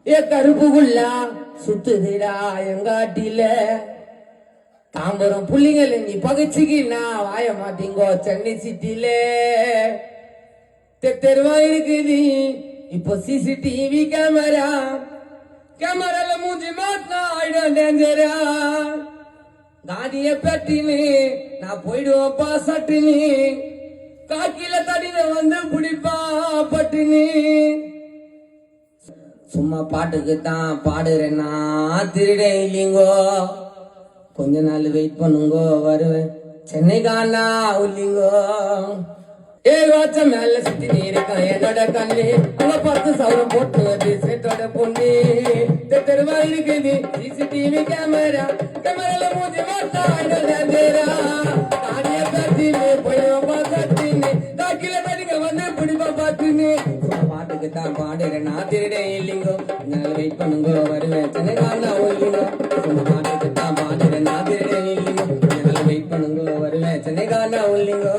ஏ கருப்புக்குள்ளா சுத்துதிடா எங்காட்டில தாம்பரம் புள்ளிங்கள் நீ பகச்சுக்கினா வாய மாட்டீங்கோ சென்னை சிட்டில தெருவா இருக்குது இப்போ சிசிடிவி கேமரால மூஞ்சி மாட்டினா ஆயிடும் டேஞ்சரா காதிய பெட்டின்னு நான் போயிடுவோம் பாசட்டுன்னு காக்கில தடியில வந்து பிடிப்பா பட்டுன்னு சும்மா பாட்டுக்கு தான் பாடுறேன்னா திருடே இல்லைங்கோ கொஞ்ச நாள் வெயிட் பண்ணுங்கோ வருவேன் சென்னை காணா உள்ளிங்கோ 7 வருஷம் மேல சுத்தி இருக்கேன் என்னோட கண்ணு அங்க 10,000 போட்டு வருது செட்டோட பொண்ணு தெருவா இருக்குது சிசிடிவி கேமரால மூஞ்சி மாட்டா காடிய பேசின்னு போயிடுவா சட்டின்னு காக்கில தடிக்க வந்து பிடிப்பா பாட்டுன்னு பாட்டுக்கு தான் பாடுறேன் நான் திருடே இல்லைங்கோ நல்ல வெயிட் பண்ணுங்கோ வருவேன் சென்னை காணா ஒல்லிங்கோ பாட்டுக்கு தான் பாடுறேன் நான் திருடே இல்லைங்கோ நல்ல வெயிட் பண்ணுங்கோ வருவேன் சென்னை காணா ஒல்லிங்கோ